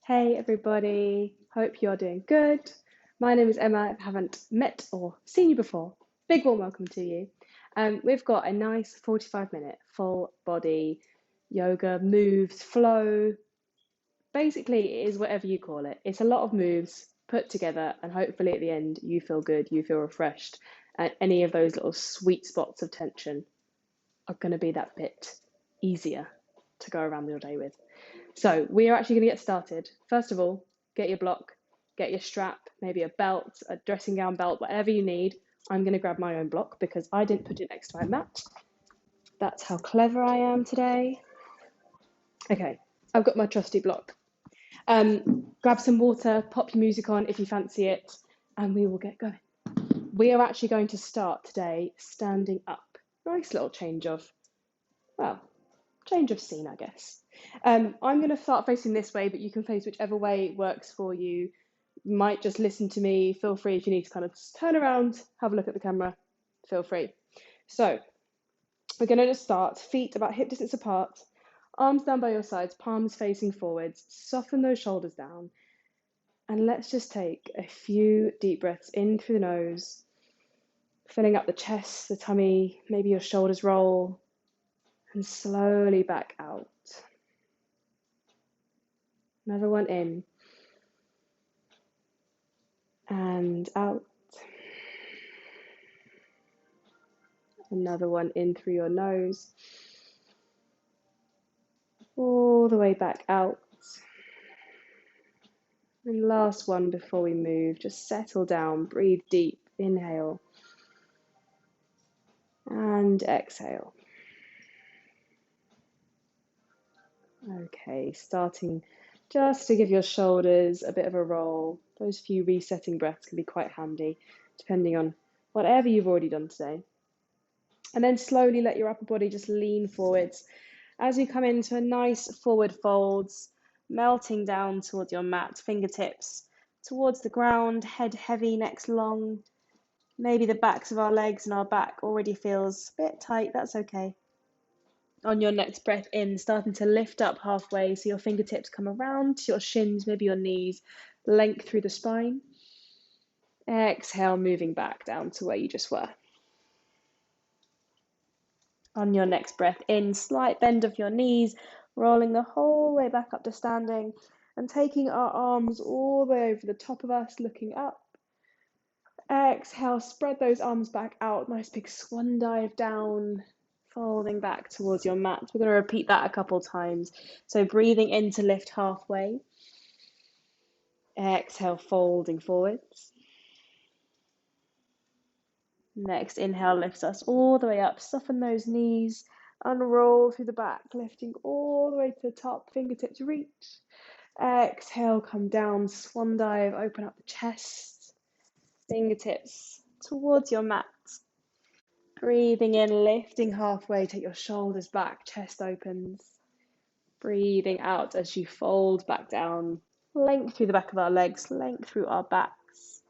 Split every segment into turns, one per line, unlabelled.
Hey everybody, hope you're doing good. My name is Emma. If I haven't met or seen you before, big warm welcome to you. We've got a nice 45-minute full body yoga moves flow. Basically, it is whatever you call it. It's a lot of moves put together, and hopefully at the end you feel good, you feel refreshed, and any of those little sweet spots of tension are going to be that bit easier to go around your day with. So we are actually going to get started. First of all, get your block, get your strap, maybe a belt, a dressing gown belt, whatever you need. I'm going to grab my own block because I didn't put it next to my mat. That's how clever I am today. Okay, I've got my trusty block. Grab some water, pop your music on if you fancy it, and we will get going. We are actually going to start today standing up. Nice little change of scene, I guess. I'm going to start facing this way, but you can face whichever way works for you. You might just listen to me. Feel free if you need to kind of turn around, have a look at the camera, feel free. So we're going to just start, feet about hip distance apart, arms down by your sides, palms facing forwards, soften those shoulders down. And let's just take a few deep breaths in through the nose, filling up the chest, the tummy, maybe your shoulders roll, and slowly back out. Another one in and out. Another one in through your nose, all the way back out. And last one before we move, just settle down, breathe deep, inhale and exhale. Okay, starting just to give your shoulders a bit of a roll. Those few resetting breaths can be quite handy, depending on whatever you've already done today. And then slowly let your upper body just lean forwards as you come into a nice forward folds, melting down towards your mat, fingertips towards the ground, head heavy, neck long. Maybe the backs of our legs and our back already feels a bit tight, that's okay. On your next breath in, starting to lift up halfway so your fingertips come around to your shins, maybe your knees, length through the spine. Exhale, moving back down to where you just were. On your next breath in, slight bend of your knees, rolling the whole way back up to standing and taking our arms all the way over the top of us, looking up. Exhale, spread those arms back out, nice big swan dive down, folding back towards your mat. We're going to repeat that a couple times. So breathing in to lift halfway. Exhale, folding forwards. Next inhale lifts us all the way up. Soften those knees, unroll through the back, lifting all the way to the top, fingertips reach. Exhale, come down, swan dive, open up the chest, fingertips towards your mat. Breathing in, lifting halfway, take your shoulders back, chest opens. Breathing out as you fold back down, length through the back of our legs, length through our backs.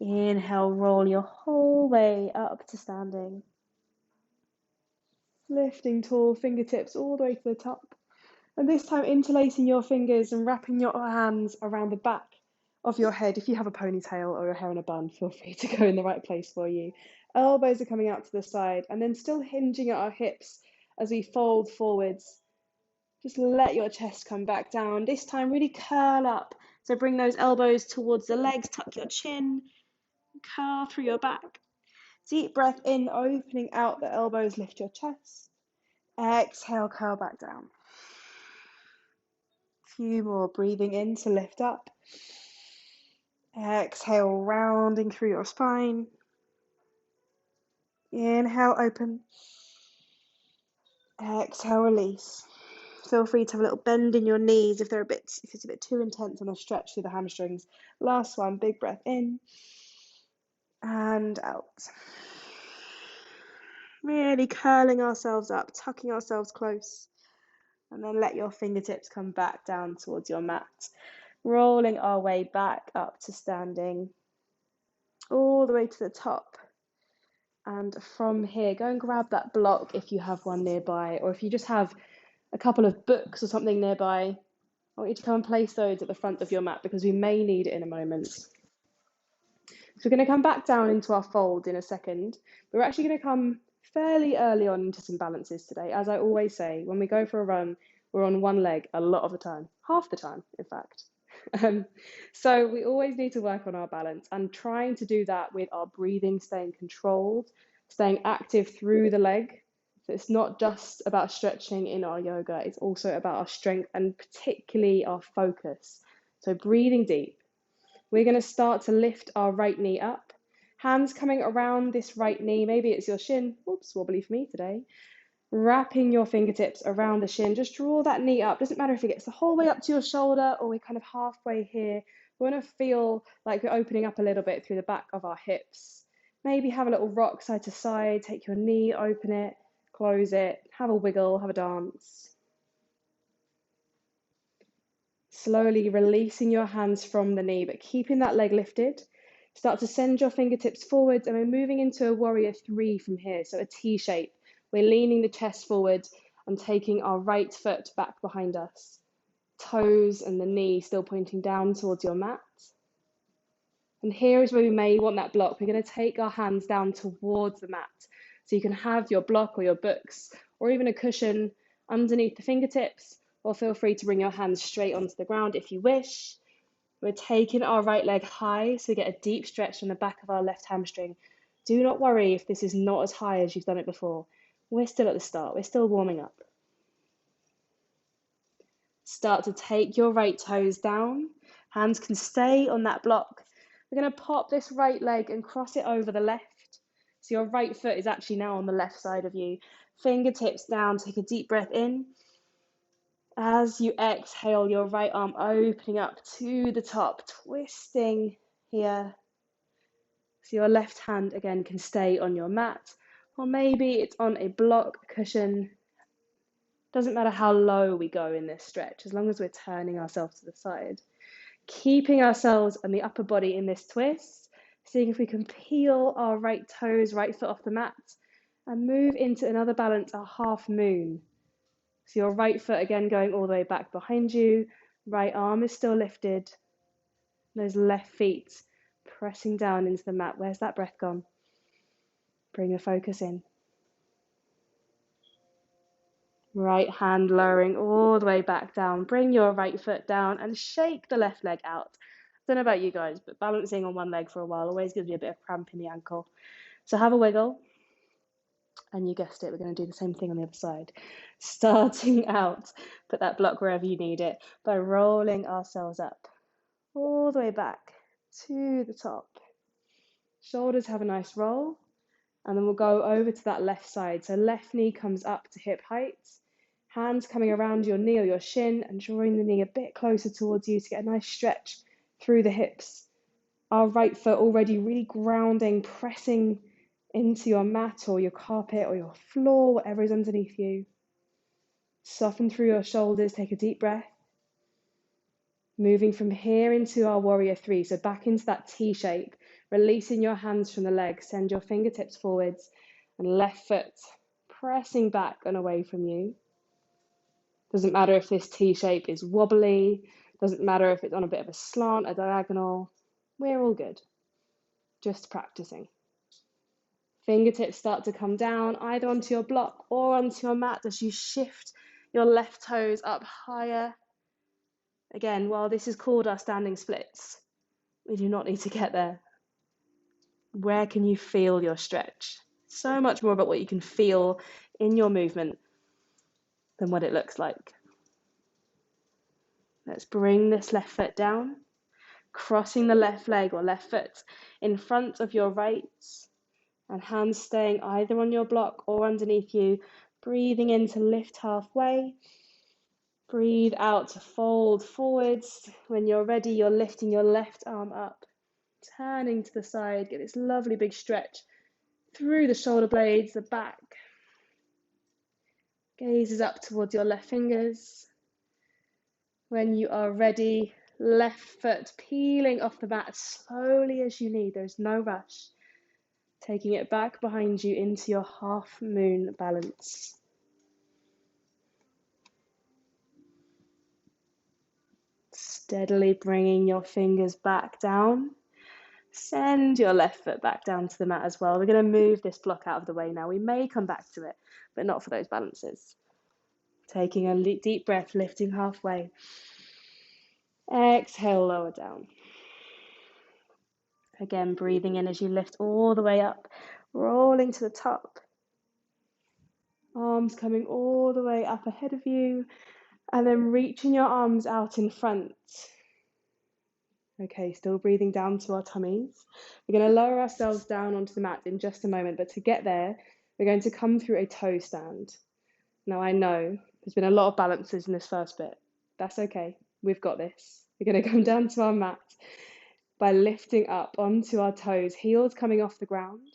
Inhale, roll your whole way up to standing. Lifting tall, fingertips all the way to the top. And this time interlacing your fingers and wrapping your hands around the back of your head. If you have a ponytail or your hair in a bun, feel free to go in the right place for you. Elbows are coming out to the side and then still hinging at our hips as we fold forwards. Just let your chest come back down. This time really curl up. So bring those elbows towards the legs, tuck your chin, curl through your back. Deep breath in, opening out the elbows, lift your chest. Exhale, curl back down. Few more, breathing in to lift up. Exhale, rounding through your spine. Inhale, open. Exhale, release. Feel free to have a little bend in your knees if it's a bit too intense, and a stretch through the hamstrings. Last one, big breath in and out. Really curling ourselves up, tucking ourselves close. And then let your fingertips come back down towards your mat. Rolling our way back up to standing. All the way to the top. And from here, go and grab that block if you have one nearby, or if you just have a couple of books or something nearby. I want you to come and place those at the front of your mat because we may need it in a moment. So we're going to come back down into our fold in a second. We're actually going to come fairly early on into some balances today. As I always say, when we go for a run, we're on one leg a lot of the time, half the time, in fact. So we always need to work on our balance and trying to do that with our breathing, staying controlled, staying active through the leg. So it's not just about stretching in our yoga, it's also about our strength and particularly our focus. So breathing deep. We're going to start to lift our right knee up. Hands coming around this right knee. Maybe it's your shin. Oops, wobbly for me today. Wrapping your fingertips around the shin. Just draw that knee up. Doesn't matter if it gets the whole way up to your shoulder or we're kind of halfway here. We want to feel like we're opening up a little bit through the back of our hips. Maybe have a little rock side to side. Take your knee, open it, close it. Have a wiggle, have a dance. Slowly releasing your hands from the knee, but keeping that leg lifted. Start to send your fingertips forwards, and we're moving into a warrior three from here, so a T shape. We're leaning the chest forward and taking our right foot back behind us. Toes and the knee still pointing down towards your mat. And here is where we may want that block. We're going to take our hands down towards the mat. So you can have your block or your books or even a cushion underneath the fingertips, or feel free to bring your hands straight onto the ground if you wish. We're taking our right leg high so we get a deep stretch from the back of our left hamstring. Do not worry if this is not as high as you've done it before. We're still at the start. We're still warming up. Start to take your right toes down. Hands can stay on that block. We're going to pop this right leg and cross it over the left. So your right foot is actually now on the left side of you. Fingertips down, take a deep breath in. As you exhale, your right arm opening up to the top, twisting here. So your left hand again can stay on your mat, or maybe it's on a block, cushion. Doesn't matter how low we go in this stretch, as long as we're turning ourselves to the side. Keeping ourselves on the upper body in this twist, seeing if we can peel our right toes, right foot off the mat, and move into another balance, a half moon. So your right foot again going all the way back behind you, right arm is still lifted, those left feet pressing down into the mat. Where's that breath gone? Bring your focus in. Right hand lowering all the way back down. Bring your right foot down and shake the left leg out. I don't know about you guys, but balancing on one leg for a while always gives me a bit of cramp in the ankle. So have a wiggle. And you guessed it, we're going to do the same thing on the other side. Starting out, put that block wherever you need it, by rolling ourselves up all the way back to the top. Shoulders have a nice roll, and then we'll go over to that left side. So left knee comes up to hip height, hands coming around your knee or your shin and drawing the knee a bit closer towards you to get a nice stretch through the hips. Our right foot already really grounding, pressing into your mat or your carpet or your floor, whatever is underneath you. Soften through your shoulders, take a deep breath. Moving from here into our warrior three, so back into that T shape, releasing your hands from the legs, send your fingertips forwards and left foot pressing back and away from you. Doesn't matter if this T shape is wobbly, doesn't matter if it's on a bit of a slant, a diagonal, we're all good. Just practicing. Fingertips start to come down either onto your block or onto your mat as you shift your left toes up higher. Again, while this is called our standing splits, we do not need to get there. Where can you feel your stretch? So much more about what you can feel in your movement than what it looks like. Let's bring this left foot down, crossing the left leg or left foot in front of your right, and hands staying either on your block or underneath you. Breathing in to lift halfway. Breathe out to fold forwards. When you're ready, you're lifting your left arm up, turning to the side. Get this lovely big stretch through the shoulder blades, the back. Gazes up towards your left fingers. When you are ready, left foot peeling off the mat as slowly as you need. There's no rush. Taking it back behind you into your half moon balance. Steadily bringing your fingers back down. Send your left foot back down to the mat as well. We're going to move this block out of the way now. We may come back to it, but not for those balances. Taking a deep breath, lifting halfway. Exhale, lower down. Again, breathing in as you lift all the way up, rolling to the top. Arms coming all the way up ahead of you, and then reaching your arms out in front. Okay, still breathing down to our tummies. We're going to lower ourselves down onto the mat in just a moment, but to get there, we're going to come through a toe stand. Now, I know there's been a lot of balances in this first bit. That's okay. We've got this. We're going to come down to our mat by lifting up onto our toes, heels coming off the ground.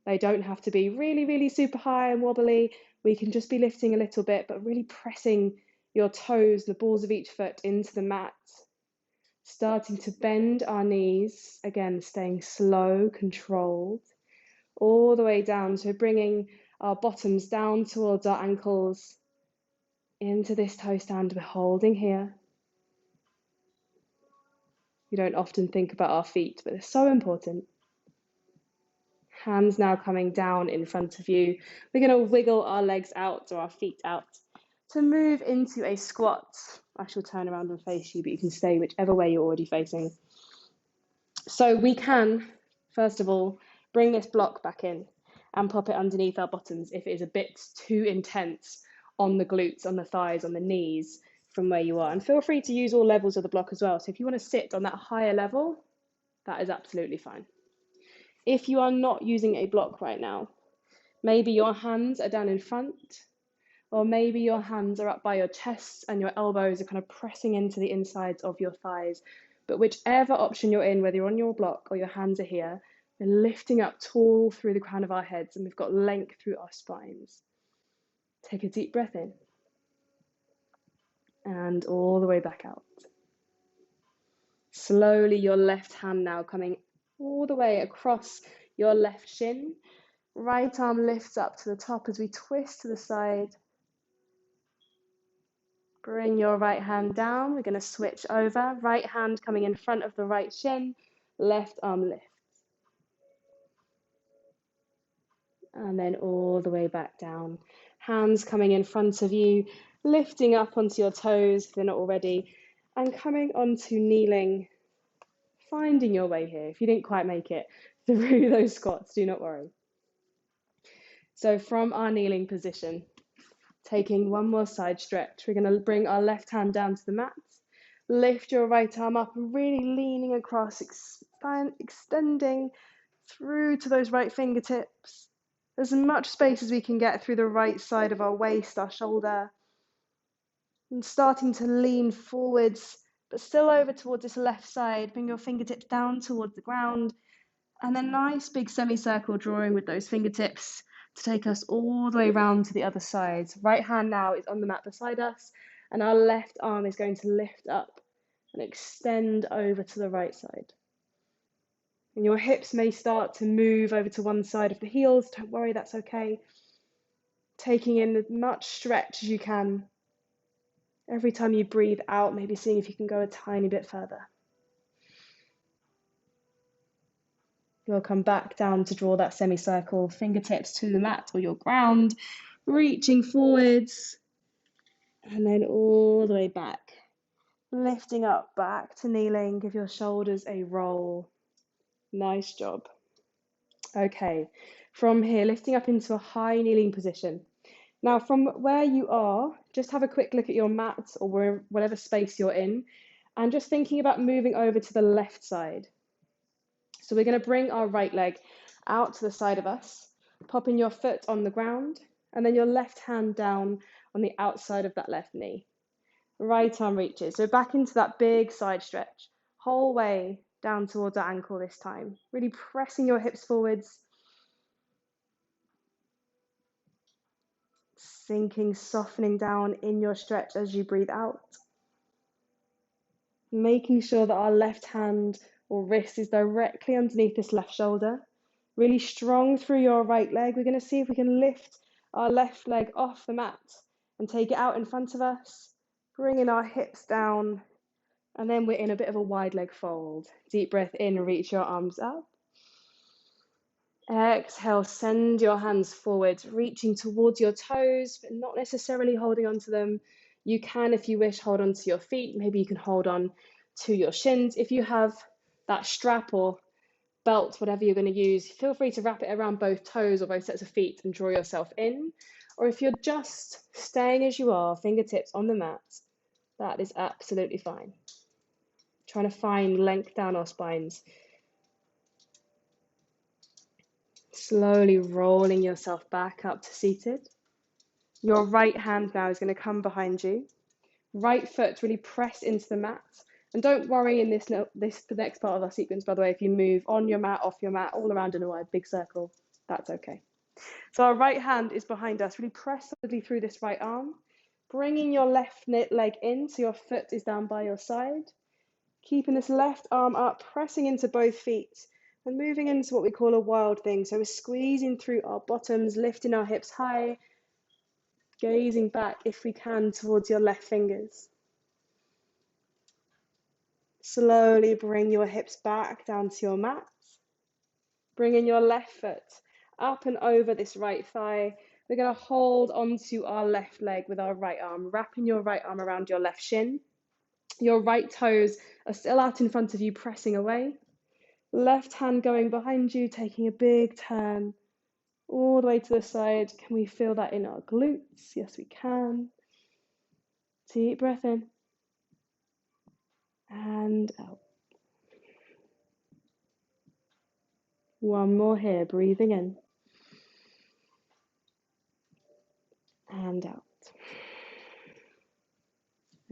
They don't have to be really, really super high and wobbly. We can just be lifting a little bit, but really pressing your toes, the balls of each foot into the mat. Starting to bend our knees, again, staying slow, controlled, all the way down. So bringing our bottoms down towards our ankles into this toe stand. We're holding here. We don't often think about our feet, but they're so important. Hands now coming down in front of you. We're going to wiggle our legs out or our feet out to move into a squat. I shall turn around and face you, but you can stay whichever way you're already facing. So we can, first of all, bring this block back in and pop it underneath our bottoms if it is a bit too intense on the glutes, on the thighs, on the knees from where you are. And feel free to use all levels of the block as well. So if you want to sit on that higher level, that is absolutely fine. If you are not using a block right now, maybe your hands are down in front, or maybe your hands are up by your chest and your elbows are kind of pressing into the insides of your thighs. But whichever option you're in, whether you're on your block or your hands are here, we're lifting up tall through the crown of our heads and we've got length through our spines. Take a deep breath in and all the way back out. Slowly, your left hand now coming all the way across your left shin. Right arm lifts up to the top as we twist to the side. Bring your right hand down. We're going to switch over. Right hand coming in front of the right shin. Left arm lifts. And then all the way back down. Hands coming in front of you, lifting up onto your toes if they're not already, and coming onto kneeling, finding your way here. If you didn't quite make it through those squats, do not worry. So from our kneeling position, taking one more side stretch, we're going to bring our left hand down to the mat. Lift your right arm up and really leaning across, extending through to those right fingertips. As much space as we can get through the right side of our waist, our shoulder. And starting to lean forwards, but still over towards this left side. Bring your fingertips down towards the ground. And then nice big semicircle drawing with those fingertips to take us all the way around to the other side. Right hand now is on the mat beside us, and our left arm is going to lift up and extend over to the right side. And your hips may start to move over to one side of the heels. Don't worry, that's okay. Taking in as much stretch as you can. Every time you breathe out, maybe seeing if you can go a tiny bit further. You'll come back down to draw that semicircle, fingertips to the mat or your ground, reaching forwards, and then all the way back. Lifting up back to kneeling, give your shoulders a roll. Nice job. Okay, from here, lifting up into a high kneeling position. Now, from where you are, just have a quick look at your mat or whatever space you're in, and just thinking about moving over to the left side. So we're going to bring our right leg out to the side of us, popping your foot on the ground, and then your left hand down on the outside of that left knee. Right arm reaches. So back into that big side stretch, whole way down towards our ankle this time. Really pressing your hips forwards. Sinking, softening down in your stretch as you breathe out. Making sure that our left hand or wrist is directly underneath this left shoulder. Really strong through your right leg. We're going to see if we can lift our left leg off the mat and take it out in front of us. Bringing our hips down And then we're in a bit of a wide leg fold. Deep breath in, reach your arms up. Exhale, send your hands forwards, reaching towards your toes, but not necessarily holding onto them. You can, if you wish, hold on to your feet. Maybe you can hold on to your shins. If you have that strap or belt, whatever you're going to use, feel free to wrap it around both toes or both sets of feet and draw yourself in. Or if you're just staying as you are, fingertips on the mat, that is absolutely fine. Trying to find length down our spines. Slowly rolling yourself back up to seated. Your right hand now is going to come behind you. Right foot really press into the mat. And don't worry in the next part of our sequence, by the way, if you move on your mat, off your mat, all around in a wide big circle, that's okay. So our right hand is behind us. Really press solidly through this right arm. Bringing your left leg in so your foot is down by your side. Keeping this left arm up, pressing into both feet and moving into what we call a wild thing. So we're squeezing through our bottoms, lifting our hips high, gazing back if we can towards your left fingers. Slowly bring your hips back down to your mat. Bringing your left foot up and over this right thigh. We're going to hold onto our left leg with our right arm, wrapping your right arm around your left shin. Your right toes are still out in front of you, pressing away. Left hand going behind you, taking a big turn all the way to the side. Can we feel that in our glutes? Yes, we can. Deep breath in and out. One more here, breathing in and out.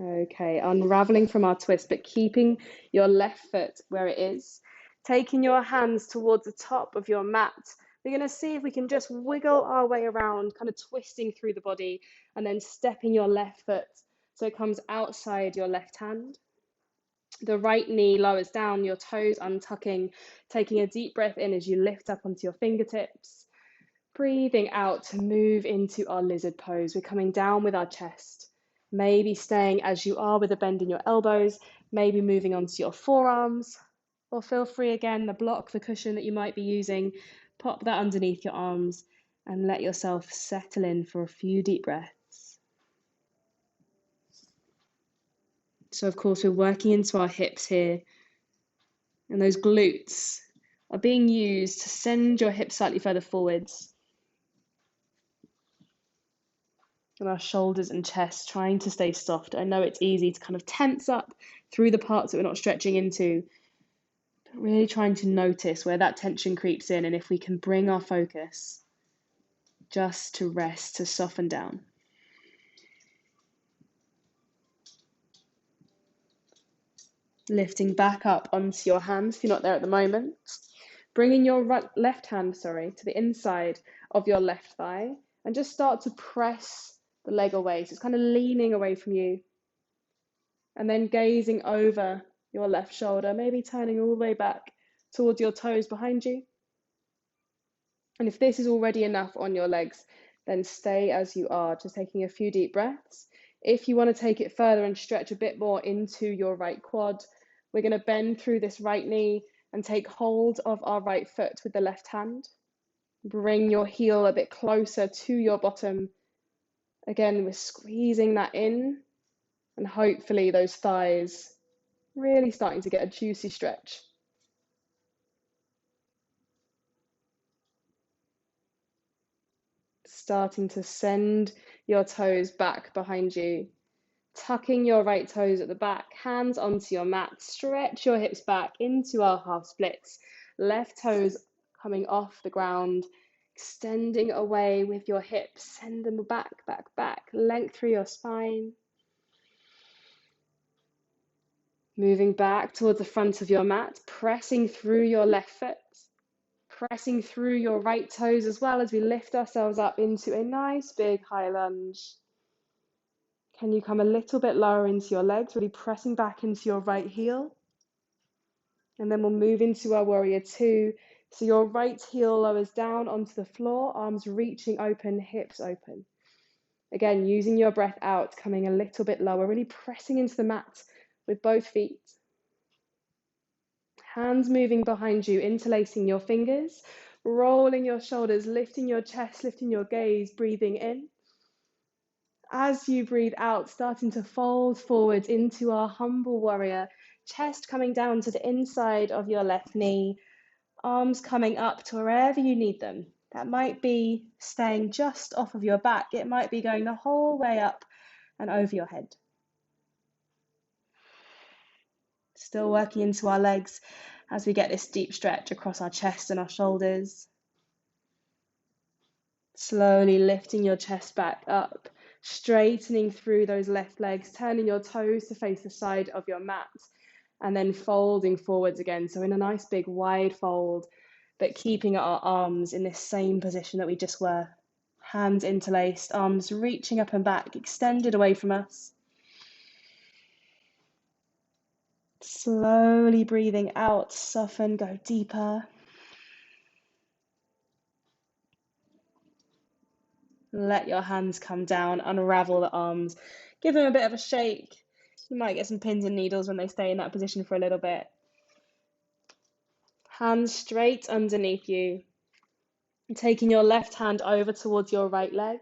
Okay, unraveling from our twist, but keeping your left foot where it is. Taking your hands towards the top of your mat. We're going to see if we can just wiggle our way around, kind of twisting through the body, and then stepping your left foot so it comes outside your left hand. The right knee lowers down, your toes untucking, taking a deep breath in as you lift up onto your fingertips. Breathing out to move into our lizard pose. We're coming down with our chest. Maybe staying as you are with a bend in your elbows, maybe moving onto your forearms, or feel free again, the block, the cushion that you might be using, pop that underneath your arms and let yourself settle in for a few deep breaths. So of course we're working into our hips here, and those glutes are being used to send your hips slightly further forwards. And our shoulders and chest trying to stay soft. I know it's easy to kind of tense up through the parts that we're not stretching into, but really trying to notice where that tension creeps in and if we can bring our focus just to rest, to soften down. Lifting back up onto your hands if you're not there at the moment. Bringing your left hand, to the inside of your left thigh and just start to press the leg away. So it's kind of leaning away from you. And then gazing over your left shoulder, maybe turning all the way back towards your toes behind you. And if this is already enough on your legs, then stay as you are, just taking a few deep breaths. If you want to take it further and stretch a bit more into your right quad, we're going to bend through this right knee and take hold of our right foot with the left hand. Bring your heel a bit closer to your bottom. Again, we're squeezing that in, and hopefully those thighs really starting to get a juicy stretch. Starting to send your toes back behind you. Tucking your right toes at the back, hands onto your mat. Stretch your hips back into our half splits. Left toes coming off the ground. Extending away with your hips. Send them back, back, back. Length through your spine. Moving back towards the front of your mat. Pressing through your left foot. Pressing through your right toes as well as we lift ourselves up into a nice big high lunge. Can you come a little bit lower into your legs, really pressing back into your right heel? And then we'll move into our warrior two. So your right heel lowers down onto the floor, arms reaching open, hips open. Again, using your breath out, coming a little bit lower, really pressing into the mat with both feet. Hands moving behind you, interlacing your fingers, rolling your shoulders, lifting your chest, lifting your gaze, breathing in. As you breathe out, starting to fold forward into our humble warrior, chest coming down to the inside of your left knee, arms coming up to wherever you need them. That might be staying just off of your back. It might be going the whole way up and over your head. Still working into our legs as we get this deep stretch across our chest and our shoulders. Slowly lifting your chest back up, straightening through those left legs, turning your toes to face the side of your mat, and then folding forwards again. So in a nice big wide fold, but keeping our arms in this same position that we just were. Hands interlaced, arms reaching up and back, extended away from us. Slowly breathing out, soften, go deeper. Let your hands come down, unravel the arms, give them a bit of a shake. You might get some pins and needles when they stay in that position for a little bit. Hands straight underneath you. Taking your left hand over towards your right leg.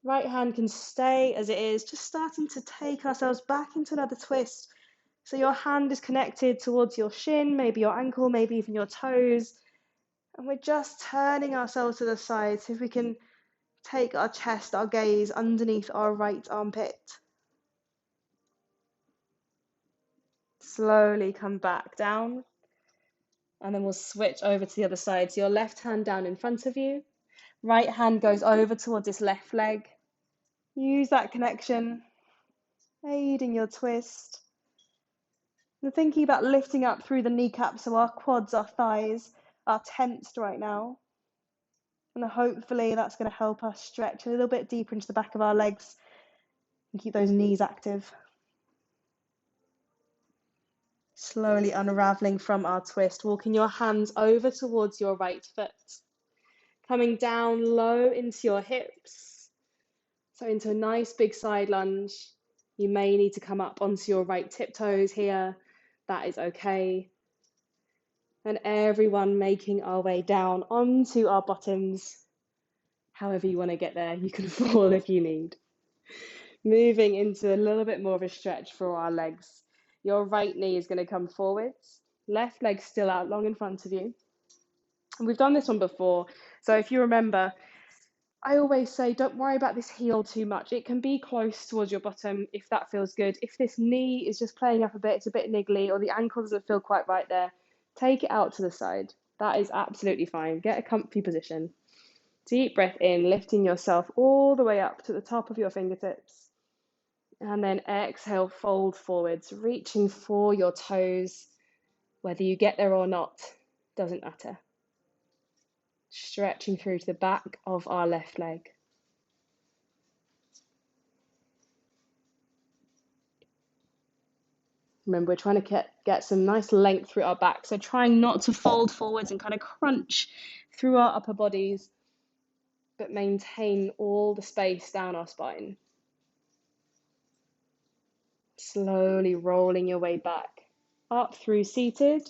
Right hand can stay as it is, just starting to take ourselves back into another twist. So your hand is connected towards your shin, maybe your ankle, maybe even your toes. And we're just turning ourselves to the side so if we can take our chest, our gaze underneath our right armpit. Slowly come back down. And then we'll switch over to the other side. So your left hand down in front of you. Right hand goes over towards this left leg. Use that connection, aiding your twist. And thinking about lifting up through the kneecaps so our quads, our thighs are tensed right now. And hopefully that's going to help us stretch a little bit deeper into the back of our legs and keep those knees active. Slowly unraveling from our twist, walking your hands over towards your right foot. Coming down low into your hips. So into a nice big side lunge. You may need to come up onto your right tiptoes here. That is okay. And everyone making our way down onto our bottoms. However you want to get there, you can fall if you need. Moving into a little bit more of a stretch for our legs. Your right knee is going to come forwards. Left leg still out long in front of you. And we've done this one before. So if you remember, I always say, don't worry about this heel too much. It can be close towards your bottom if that feels good. If this knee is just playing up a bit, it's a bit niggly, or the ankle doesn't feel quite right there, take it out to the side. That is absolutely fine. Get a comfy position. Deep breath in, lifting yourself all the way up to the top of your fingertips. And then exhale, fold forwards, reaching for your toes. Whether you get there or not, doesn't matter. Stretching through to the back of our left leg. Remember, we're trying to get some nice length through our back. So trying not to fold forwards and kind of crunch through our upper bodies, but maintain all the space down our spine. Slowly rolling your way back, up through seated,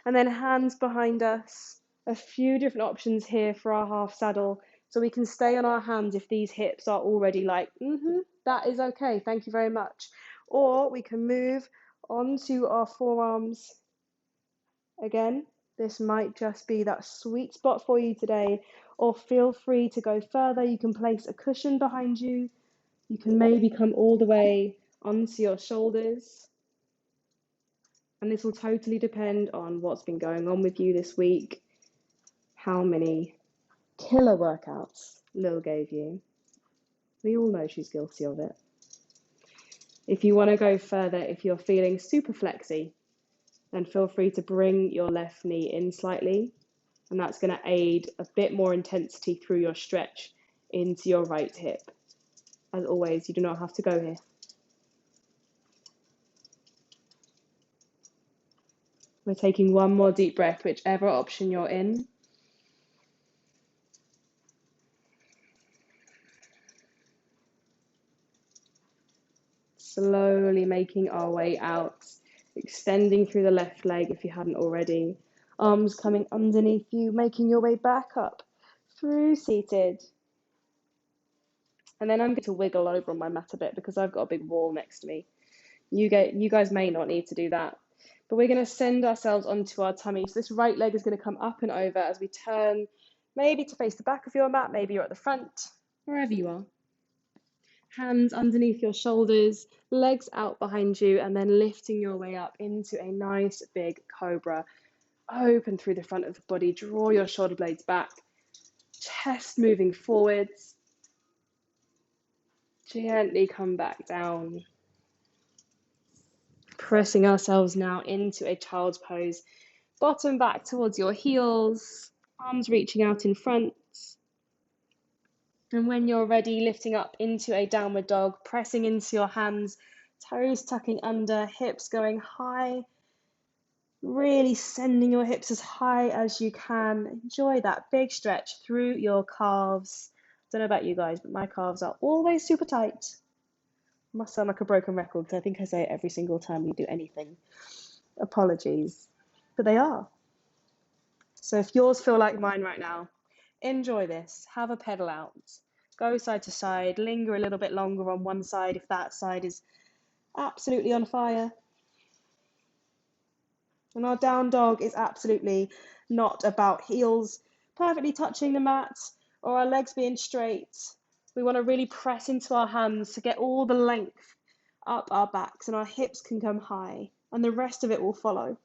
and then hands behind us. A few different options here for our half saddle. So we can stay on our hands if these hips are already like, that is okay, thank you very much. Or we can move onto our forearms. Again, this might just be that sweet spot for you today, or feel free to go further. You can place a cushion behind you. You can maybe come all the way onto your shoulders. And this will totally depend on what's been going on with you this week, how many killer workouts Lil gave you. We all know she's guilty of it. If you want to go further, if you're feeling super flexy, then feel free to bring your left knee in slightly, and that's going to aid a bit more intensity through your stretch into your right hip. As always, you do not have to go here. We're taking one more deep breath, whichever option you're in. Slowly making making our way out, extending through the left leg if you hadn't already. Arms coming underneath you, making your way back up through seated. And then I'm going to wiggle over on my mat a bit because I've got a big wall next to me. You guys may not need to do that. But we're going to send ourselves onto our tummy. So this right leg is going to come up and over as we turn, maybe to face the back of your mat, maybe you're at the front, wherever you are. Hands underneath your shoulders, legs out behind you, and then lifting your way up into a nice big cobra. Open through the front of the body, draw your shoulder blades back, chest moving forwards. Gently come back down. Pressing ourselves now into a child's pose. Bottom back towards your heels, arms reaching out in front. And when you're ready, lifting up into a downward dog, pressing into your hands, toes tucking under, hips going high. Really sending your hips as high as you can. Enjoy that big stretch through your calves. Don't know about you guys, but my calves are always super tight. Must sound like a broken record because I think I say it every single time we do anything. Apologies, but they are. So if yours feel like mine right now, enjoy this. Have a pedal out. Go side to side. Linger a little bit longer on one side if that side is absolutely on fire. And our down dog is absolutely not about heels perfectly touching the mat or our legs being straight. We want to really press into our hands to get all the length up our backs, and our hips can come high, and the rest of it will follow.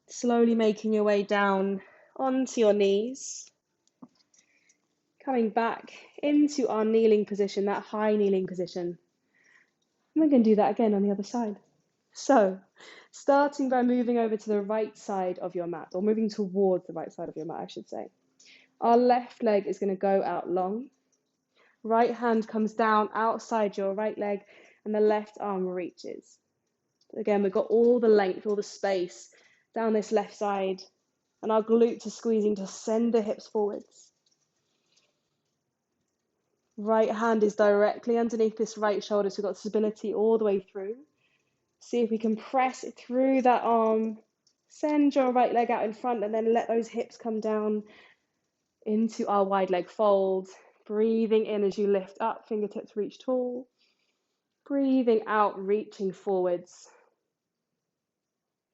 Slowly making your way down onto your knees. Coming back into our kneeling position, that high kneeling position. And we're going to do that again on the other side. So, starting by moving over to the right side of your mat, or moving towards the right side of your mat, I should say. Our left leg is going to go out long. Right hand comes down outside your right leg, and the left arm reaches. Again, we've got all the length, all the space down this left side, and our glutes are squeezing to send the hips forwards. Right hand is directly underneath this right shoulder, so we've got stability all the way through. See if we can press it through that arm. Send your right leg out in front and then let those hips come down into our wide leg fold. Breathing in as you lift up, fingertips reach tall. Breathing out, reaching forwards.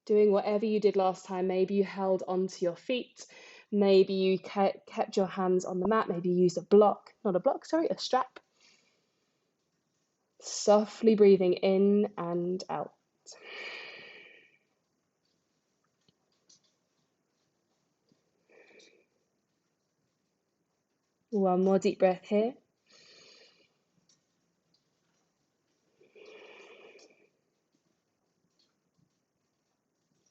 Doing whatever you did last time. Maybe you held onto your feet. Maybe you kept your hands on the mat. Maybe you used a strap. Softly breathing in and out. One more deep breath here.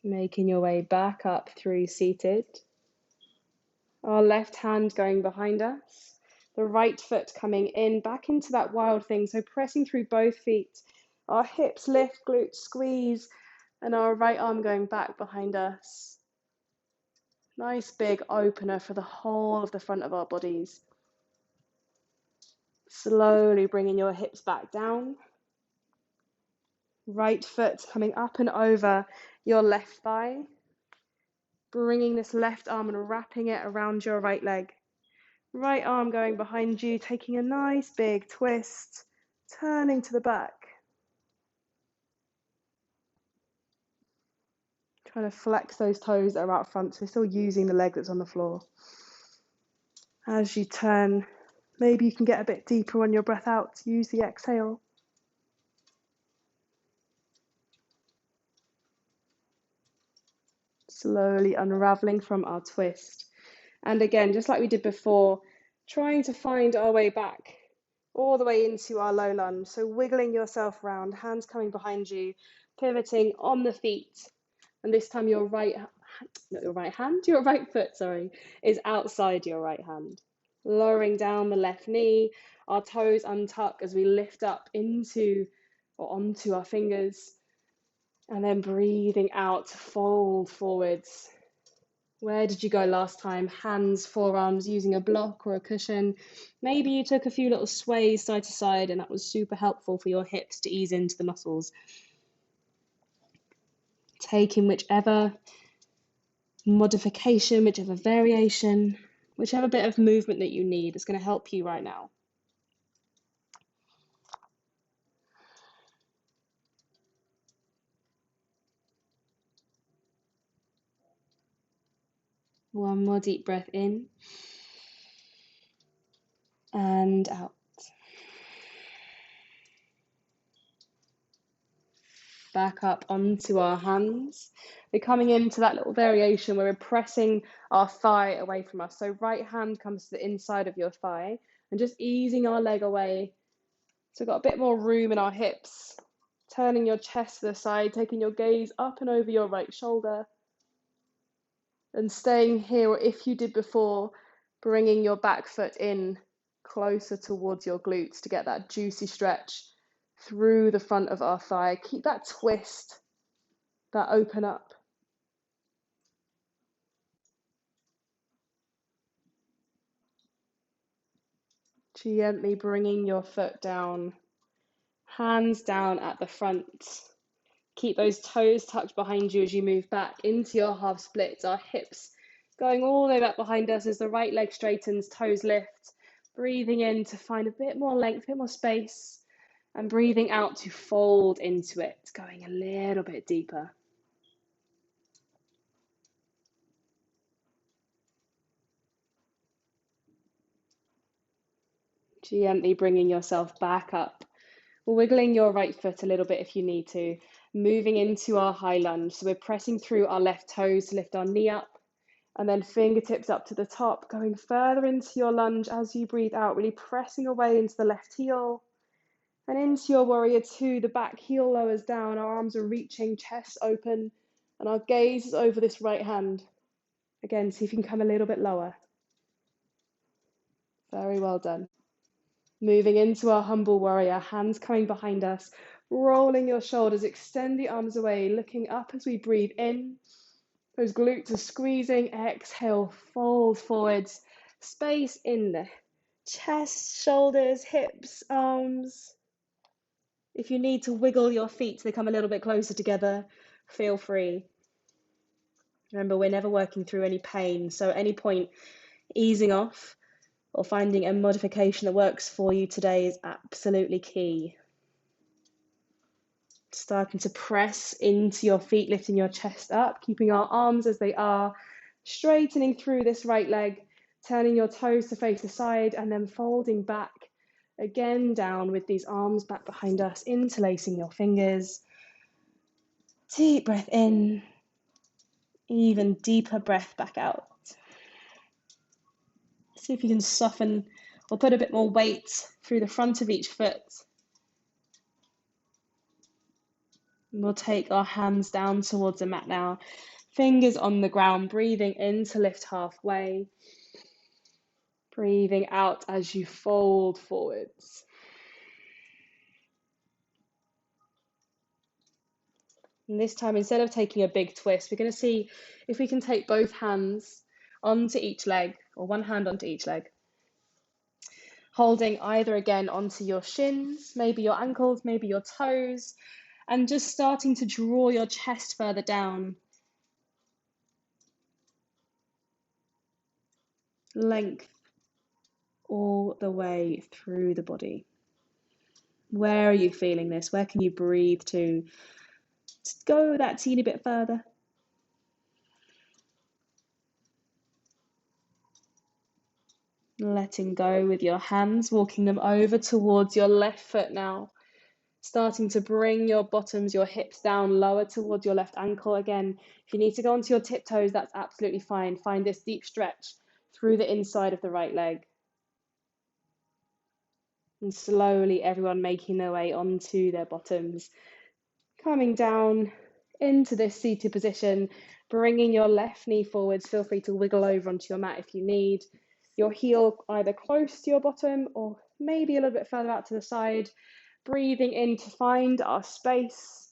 Making your way back up through seated. Our left hand going behind us. The right foot coming in, back into that wild thing. So pressing through both feet. Our hips lift, glutes squeeze, and our right arm going back behind us. Nice big opener for the whole of the front of our bodies. Slowly bringing your hips back down. Right foot coming up and over your left thigh. Bringing this left arm and wrapping it around your right leg. Right arm going behind you, taking a nice big twist, turning to the back. Trying to flex those toes that are out front, so we're still using the leg that's on the floor. As you turn, maybe you can get a bit deeper on your breath out. Use the exhale. Slowly unraveling from our twist. And again, just like we did before, trying to find our way back all the way into our low lunge. So wiggling yourself around, hands coming behind you, pivoting on the feet. And this time your right foot, is outside your right hand. Lowering down the left knee, our toes untuck as we lift up into or onto our fingers. And then breathing out to fold forwards. Where did you go last time? Hands, forearms, using a block or a cushion. Maybe you took a few little sways side to side and that was super helpful for your hips to ease into the muscles. Taking whichever modification, whichever variation, whichever bit of movement that you need is going to help you right now. One more deep breath in and out. Back up onto our hands. We're coming into that little variation where we're pressing our thigh away from us. So right hand comes to the inside of your thigh and just easing our leg away. So we've got a bit more room in our hips. Turning your chest to the side, taking your gaze up and over your right shoulder. And staying here, or if you did before, bringing your back foot in closer towards your glutes to get that juicy stretch through the front of our thigh. Keep that twist, that open up. Gently bringing your foot down, hands down at the front. Keep those toes tucked behind you as you move back into your half splits. Our hips going all the way back behind us as the right leg straightens, toes lift. Breathing in to find a bit more length, a bit more space. And breathing out to fold into it, going a little bit deeper. Gently bringing yourself back up. Wiggling your right foot a little bit if you need to. Moving into our high lunge. So we're pressing through our left toes to lift our knee up. And then fingertips up to the top, going further into your lunge as you breathe out, really pressing away into the left heel. And into your warrior two, the back heel lowers down, our arms are reaching, chest open, and our gaze is over this right hand. Again, see if you can come a little bit lower. Very well done. Moving into our humble warrior, hands coming behind us, rolling your shoulders, extend the arms away, looking up as we breathe in. Those glutes are squeezing, exhale, fold forwards, space in the chest, shoulders, hips, arms. If you need to wiggle your feet so they come a little bit closer together, feel free. Remember, we're never working through any pain, so at any point, easing off or finding a modification that works for you today is absolutely key. Starting to press into your feet, lifting your chest up, keeping our arms as they are, straightening through this right leg, turning your toes to face the side, and then folding back again down with these arms back behind us, interlacing your fingers. Deep breath in, even deeper breath back out. See if you can soften or put a bit more weight through the front of each foot. And we'll take our hands down towards the mat now. Fingers on the ground, breathing in to lift halfway. Breathing out as you fold forwards. And this time, instead of taking a big twist, we're going to see if we can take both hands onto each leg, or one hand onto each leg. Holding either again onto your shins, maybe your ankles, maybe your toes, and just starting to draw your chest further down. Length all the way through the body. Where are you feeling this? Where can you breathe to? Just go that teeny bit further. Letting go with your hands, walking them over towards your left foot now. Starting to bring your bottoms, your hips down lower towards your left ankle. Again, if you need to go onto your tiptoes, that's absolutely fine. Find this deep stretch through the inside of the right leg. And slowly everyone making their way onto their bottoms. Coming down into this seated position, bringing your left knee forwards. Feel free to wiggle over onto your mat if you need. Your heel either close to your bottom or maybe a little bit further out to the side. Breathing in to find our space.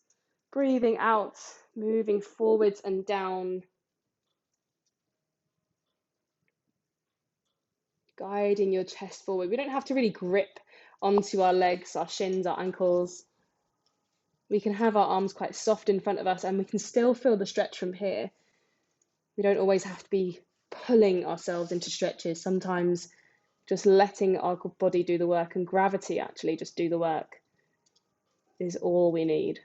Breathing out, moving forwards and down. guiding your chest forward. We don't have to really grip onto our legs, our shins, our ankles. We can have our arms quite soft in front of us and we can still feel the stretch from here. We don't always have to be pulling ourselves into stretches. Sometimes just letting our body do the work and gravity actually just do the work is all we need.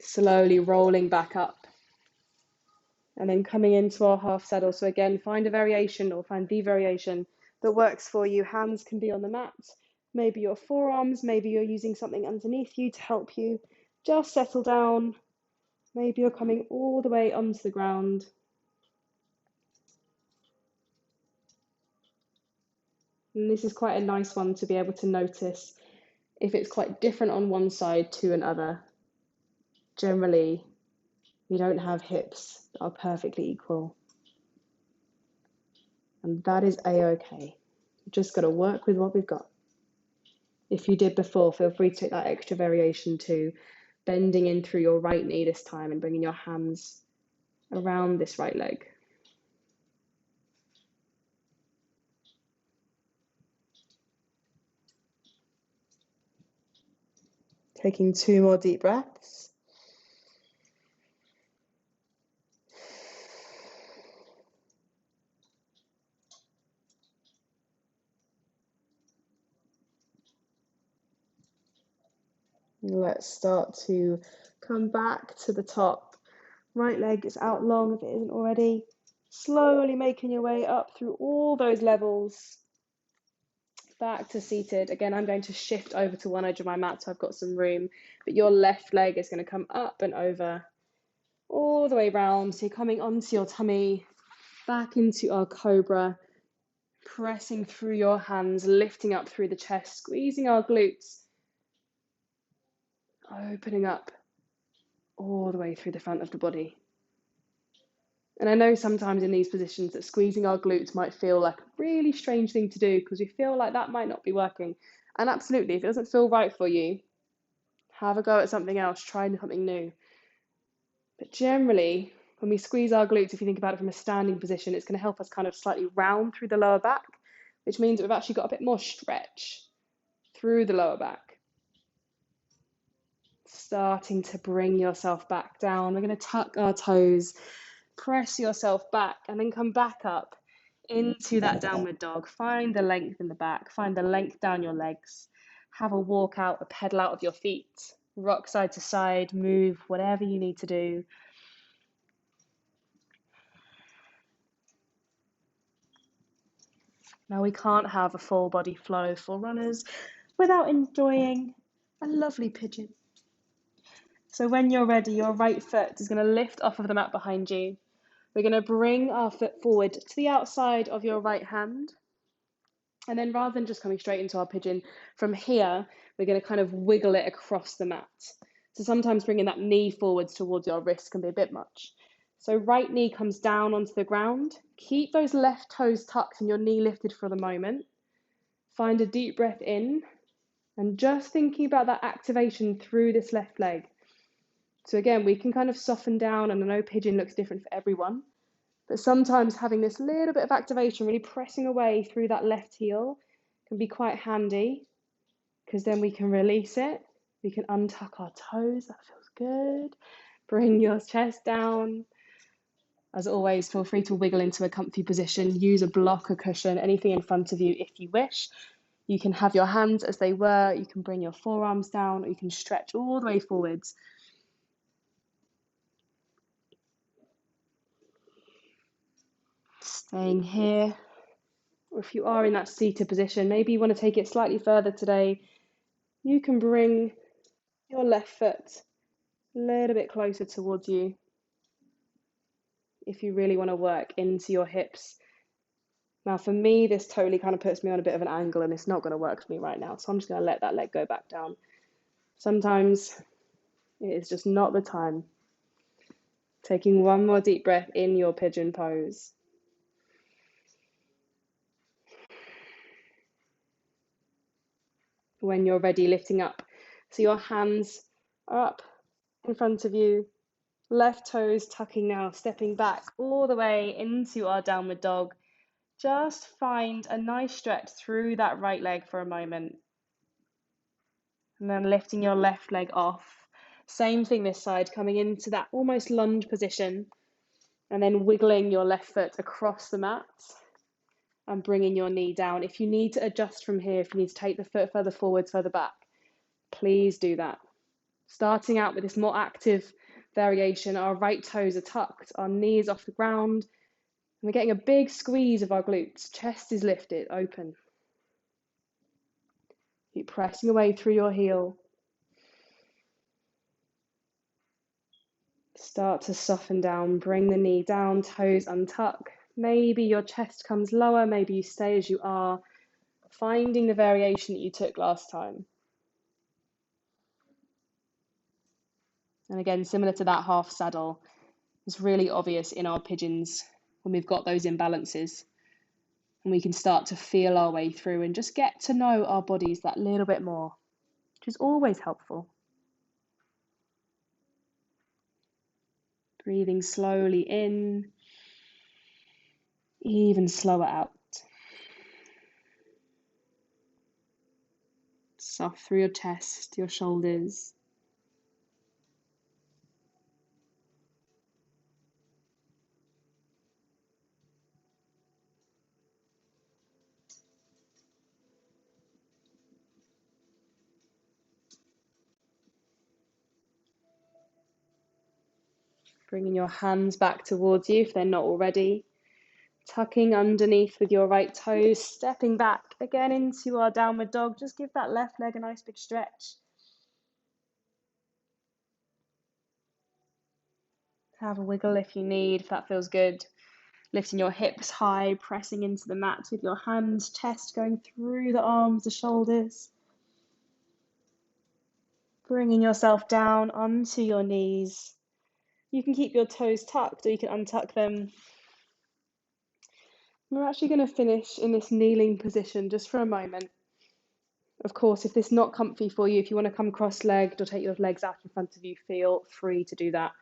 Slowly rolling back up and then coming into our half saddle. So again, find a variation or find the variation that works for you. Hands can be on the mat, maybe your forearms, maybe you're using something underneath you to help you just settle down. Maybe you're coming all the way onto the ground. And this is quite a nice one to be able to notice if it's quite different on one side to another. Generally, we don't have hips that are perfectly equal. And that is a-okay. We've just got to work with what we've got. If you did before, feel free to take that extra variation too, bending in through your right knee this time and bringing your hands around this right leg. Taking 2 more deep breaths. Let's start to come back to the top. Right leg is out long if it isn't already. Slowly making your way up through all those levels. Back to seated. Again, I'm going to shift over to one edge of my mat so I've got some room. But your left leg is going to come up and over all the way round. So you're coming onto your tummy, back into our cobra, pressing through your hands, lifting up through the chest, squeezing our glutes, opening up all the way through the front of the body. And I know sometimes in these positions that squeezing our glutes might feel like a really strange thing to do because we feel like that might not be working. And absolutely, if it doesn't feel right for you, have a go at something else, try something new. But generally, when we squeeze our glutes, if you think about it from a standing position, it's going to help us kind of slightly round through the lower back, which means that we've actually got a bit more stretch through the lower back. Starting to bring yourself back down. We're going to tuck our toes, press yourself back, and then come back up into that downward dog. Find the length in the back, find the length down your legs. Have a walk out, a pedal out of your feet. Rock side to side, move, whatever you need to do. Now we can't have a full body flow for runners without enjoying a lovely pigeon. So when you're ready, your right foot is going to lift off of the mat behind you. We're going to bring our foot forward to the outside of your right hand. And then rather than just coming straight into our pigeon, from here, we're going to kind of wiggle it across the mat. So sometimes bringing that knee forwards towards your wrist can be a bit much. So right knee comes down onto the ground. Keep those left toes tucked and your knee lifted for the moment. Find a deep breath in and just thinking about that activation through this left leg. So again, we can kind of soften down, and I know pigeon looks different for everyone, but sometimes having this little bit of activation, really pressing away through that left heel can be quite handy because then we can release it. We can untuck our toes. That feels good. Bring your chest down. As always, feel free to wiggle into a comfy position. Use a block, a cushion, anything in front of you if you wish. You can have your hands as they were. You can bring your forearms down, or you can stretch all the way forwards. Staying here. Or if you are in that seated position, maybe you want to take it slightly further today. You can bring your left foot a little bit closer towards you if you really want to work into your hips. Now for me, this totally kind of puts me on a bit of an angle and it's not going to work for me right now. So I'm just going to let that leg go back down. Sometimes it is just not the time. Taking one more deep breath in your pigeon pose. When you're ready, lifting up. So your hands are up in front of you. Left toes tucking now, stepping back all the way into our downward dog. Just find a nice stretch through that right leg for a moment. And then lifting your left leg off. Same thing this side, coming into that almost lunge position. And then wiggling your left foot across the mat and bringing your knee down. If you need to adjust from here, if you need to take the foot further forwards, further back, please do that. Starting out with this more active variation, our right toes are tucked, our knees off the ground, and we're getting a big squeeze of our glutes. Chest is lifted, open. Keep pressing away through your heel. Start to soften down, bring the knee down, toes untuck. Maybe your chest comes lower, maybe you stay as you are, finding the variation that you took last time. And again, similar to that half saddle, it's really obvious in our pigeons when we've got those imbalances. And we can start to feel our way through and just get to know our bodies that little bit more, which is always helpful. Breathing slowly in, even slower out. Soft through your chest, your shoulders. Bringing your hands back towards you if they're not already. Tucking underneath with your right toes, stepping back again into our downward dog. Just give that left leg a nice big stretch. Have a wiggle if you need, if that feels good. Lifting your hips high, pressing into the mat with your hands, chest going through the arms, the shoulders. Bringing yourself down onto your knees. You can keep your toes tucked or you can untuck them. We're actually going to finish in this kneeling position just for a moment. Of course, if this is not comfy for you, if you want to come cross-legged or take your legs out in front of you, feel free to do that.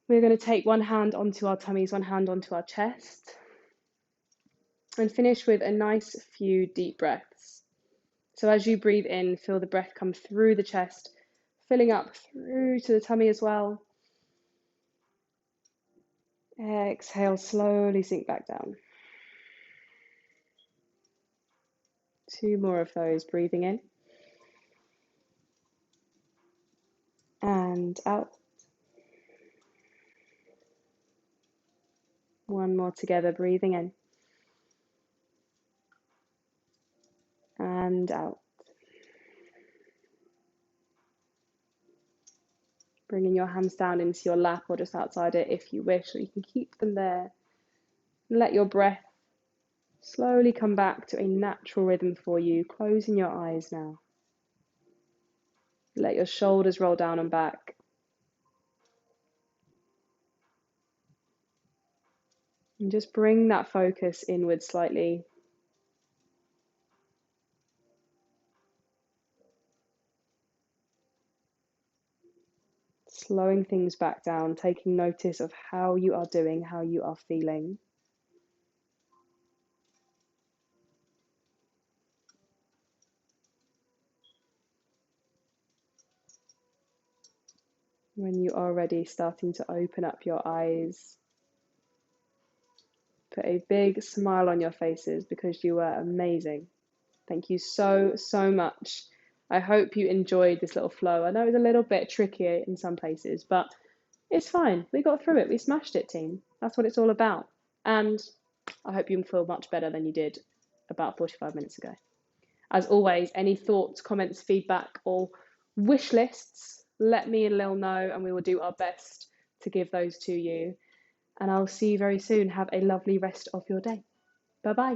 We're going to take one hand onto our tummies, one hand onto our chest, and finish with a nice few deep breaths. So as you breathe in, feel the breath come through the chest, filling up through to the tummy as well. Exhale, slowly sink back down. 2 more of those, breathing in and out. 1 more together, breathing in and out. Bringing your hands down into your lap or just outside it if you wish, or you can keep them there. Let your breath slowly come back to a natural rhythm for you, closing your eyes now. Let your shoulders roll down and back. And just bring that focus inward slightly. Slowing things back down, taking notice of how you are doing, how you are feeling. When you are ready, starting to open up your eyes. Put a big smile on your faces because you were amazing. Thank you so, so much. I hope you enjoyed this little flow. I know it was a little bit trickier in some places, but it's fine. We got through it. We smashed it, team. That's what it's all about. And I hope you feel much better than you did about 45 minutes ago. As always, any thoughts, comments, feedback, or wish lists, let me and Lil know, and we will do our best to give those to you. And I'll see you very soon. Have a lovely rest of your day. Bye-bye.